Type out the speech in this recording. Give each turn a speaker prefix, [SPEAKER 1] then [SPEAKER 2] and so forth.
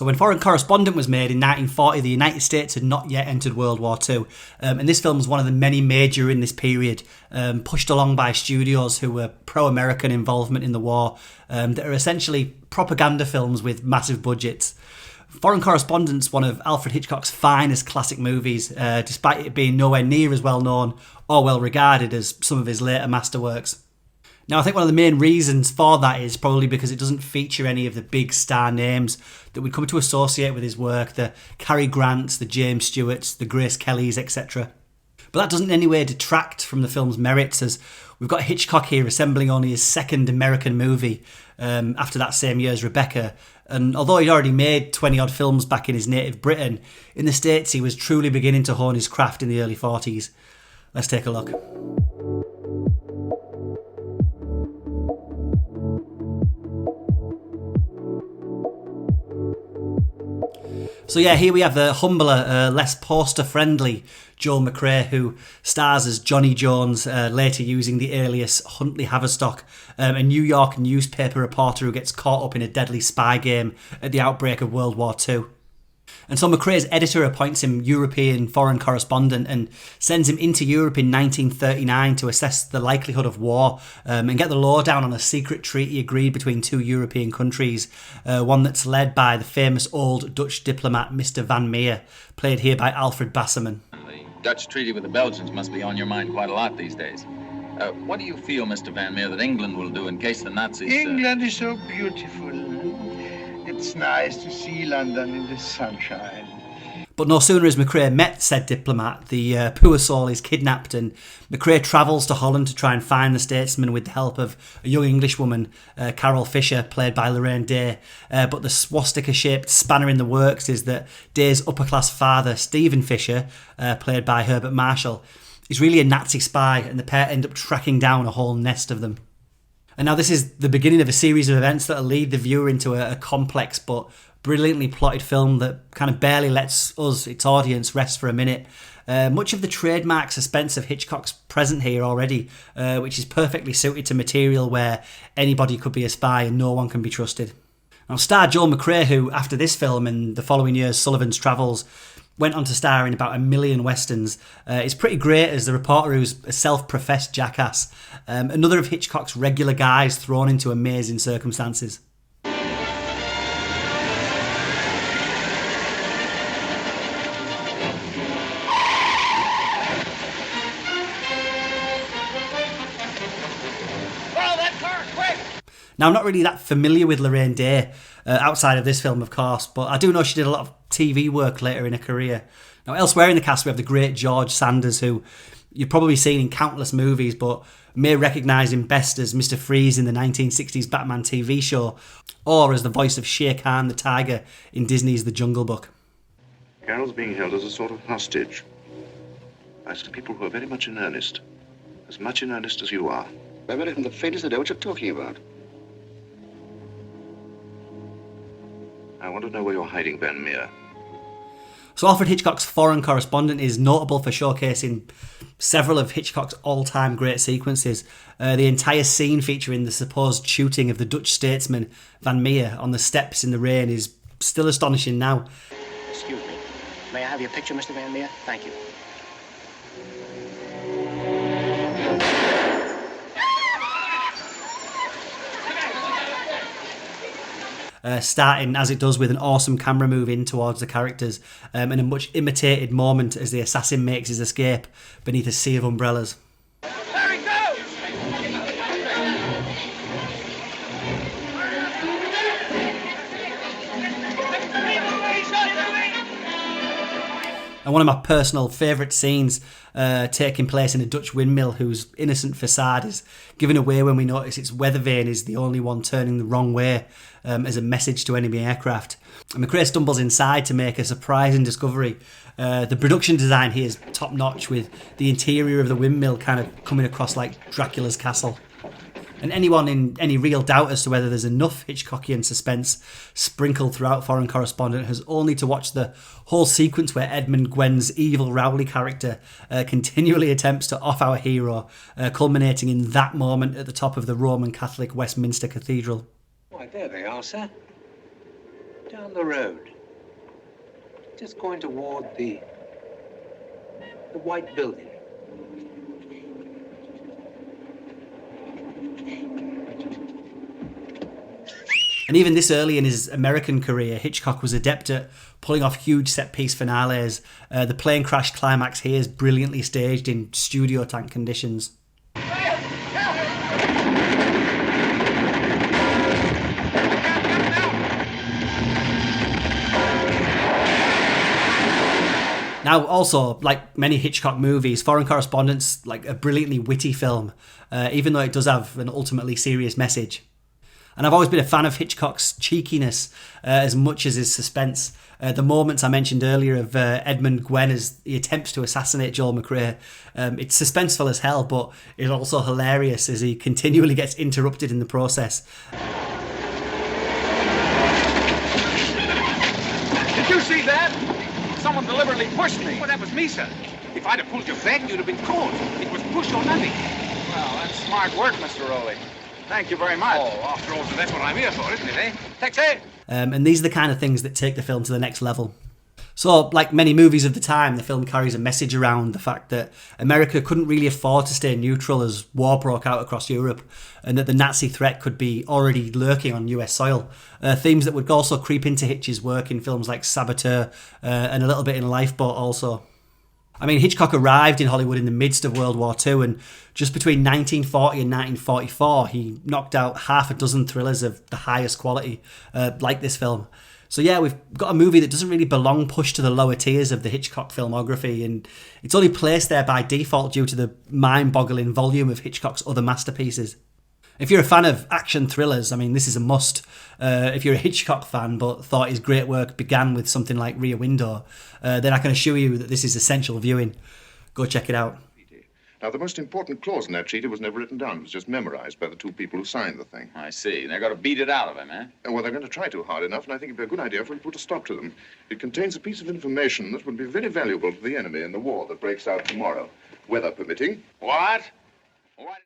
[SPEAKER 1] So when Foreign Correspondent was made in 1940, the United States had not yet entered World War II. And this film was one of the many made during this period, pushed along by studios who were pro-American involvement in the war, that are essentially propaganda films with massive budgets. Foreign Correspondent's one of Alfred Hitchcock's finest classic movies, despite it being nowhere near as well known or well regarded as some of his later masterworks. Now, I think one of the main reasons for that is probably because it doesn't feature any of the big star names that we'd come to associate with his work, the Cary Grants, the James Stewarts, the Grace Kellys, etc. But that doesn't in any way detract from the film's merits, as we've got Hitchcock here assembling only his second American movie after that same year as Rebecca. And although he'd already made 20-odd films back in his native Britain, in the States he was truly beginning to hone his craft in the early 40s. Let's take a look. So yeah, here we have the humbler, less poster-friendly Joel McCrea, who stars as Johnny Jones, later using the alias Huntley Haverstock, a New York newspaper reporter who gets caught up in a deadly spy game at the outbreak of World War II. And so Mccrae's editor appoints him European Foreign Correspondent and sends him into Europe in 1939 to assess the likelihood of war and get the lowdown on a secret treaty agreed between two European countries, one that's led by the famous old Dutch diplomat Mr. Van Meer, played here by Alfred Basserman.
[SPEAKER 2] The Dutch treaty with the Belgians must be on your mind quite a lot these days. What do you feel, Mr. Van Meer, that England will do in case the Nazis...
[SPEAKER 3] England is so beautiful. It's nice to see London in the sunshine.
[SPEAKER 1] But no sooner has Mccrae met said diplomat, the poor soul is kidnapped, and Mccrae travels to Holland to try and find the statesman with the help of a young Englishwoman, Carol Fisher, played by Laraine Day. But the swastika-shaped spanner in the works is that Day's upper-class father, Stephen Fisher, played by Herbert Marshall, is really a Nazi spy, and the pair end up tracking down a whole nest of them. And now this is the beginning of a series of events that will lead the viewer into a complex but brilliantly plotted film that kind of barely lets us, its audience, rest for a minute. Much of the trademark suspense of Hitchcock's present here already, which is perfectly suited to material where anybody could be a spy and no one can be trusted. Now, star Joel McCrea, who after this film and the following year's Sullivan's Travels went on to star in about 1 million westerns, is pretty great as the reporter who's a self-professed jackass. Another of Hitchcock's regular guys thrown into amazing circumstances. Now, I'm not really that familiar with Laraine Day, outside of this film, of course, but I do know she did a lot of TV work later in her career. Now, elsewhere in the cast, we have the great George Sanders, who you've probably seen in countless movies, but may recognise him best as Mr. Freeze in the 1960s Batman TV show, or as the voice of Shere Khan the tiger in Disney's The Jungle Book.
[SPEAKER 4] Carol's being held as a sort of hostage by some people who are very much in earnest, as much in earnest as you are.
[SPEAKER 5] I really haven't the faintest idea what you're talking about.
[SPEAKER 4] I want to know where you're hiding, Van Meer.
[SPEAKER 1] So Alfred Hitchcock's Foreign Correspondent is notable for showcasing several of Hitchcock's all-time great sequences. The entire scene featuring the supposed shooting of the Dutch statesman Van Meer on the steps in the rain is still astonishing now.
[SPEAKER 6] Excuse me. May I have your picture, Mr. Van Meer? Thank you.
[SPEAKER 1] Starting, as it does, with an awesome camera move in towards the characters and a much imitated moment as the assassin makes his escape beneath a sea of umbrellas.
[SPEAKER 3] There he goes!
[SPEAKER 1] And one of my personal favourite scenes taking place in a Dutch windmill whose innocent facade is given away when we notice its weather vane is the only one turning the wrong way as a message to enemy aircraft. And Mccrae stumbles inside to make a surprising discovery. The production design here is top notch, with the interior of the windmill kind of coming across like Dracula's castle. And anyone in any real doubt as to whether there's enough Hitchcockian suspense sprinkled throughout Foreign Correspondent has only to watch the whole sequence where Edmund Gwen's evil Rowley character continually attempts to off our hero, culminating in that moment at the top of the Roman Catholic Westminster Cathedral.
[SPEAKER 6] Why, there they are, sir.
[SPEAKER 7] Down the road. Just going toward the white building.
[SPEAKER 1] And even this early in his American career, Hitchcock was adept at pulling off huge set-piece finales. The plane crash climax here is brilliantly staged in studio tank conditions. Now, also, like many Hitchcock movies, Foreign Correspondent's like a brilliantly witty film, even though it does have an ultimately serious message. And I've always been a fan of Hitchcock's cheekiness as much as his suspense. The moments I mentioned earlier of Edmund Gwenn as he attempts to assassinate Joel McCrea, it's suspenseful as hell, but it's also hilarious as he continually gets interrupted in the process.
[SPEAKER 8] Did you see that? Someone deliberately pushed me. Well, that was me, sir. If I'd have pulled your leg, you'd have been caught. It was push or nothing.
[SPEAKER 2] Well, that's smart work, Mr. Rowley. Thank you very much.
[SPEAKER 8] Oh, after all, so that's what I'm here for, isn't it, eh? Taxi!
[SPEAKER 1] And these are the kind of things that take the film to the next level. So, like many movies of the time, the film carries a message around the fact that America couldn't really afford to stay neutral as war broke out across Europe, and that the Nazi threat could be already lurking on US soil. Themes that would also creep into Hitch's work in films like Saboteur and a little bit in Lifeboat also. I mean, Hitchcock arrived in Hollywood in the midst of World War II, and just between 1940 and 1944, he knocked out half a dozen thrillers of the highest quality, like this film. So yeah, we've got a movie that doesn't really belong pushed to the lower tiers of the Hitchcock filmography, and it's only placed there by default due to the mind-boggling volume of Hitchcock's other masterpieces. If you're a fan of action thrillers, I mean, this is a must. If you're a Hitchcock fan but thought his great work began with something like Rear Window, then I can assure you that this is essential viewing. Go check it out.
[SPEAKER 4] Now, the most important clause in that treaty was never written down. It was just memorized by the two people who signed the thing.
[SPEAKER 2] I see. They're going to beat it out of him, eh?
[SPEAKER 4] Well, they're going to try too hard enough, and I think it'd be a good idea for him to put a stop to them. It contains a piece of information that would be very valuable to the enemy in the war that breaks out tomorrow, weather permitting.
[SPEAKER 2] What? What?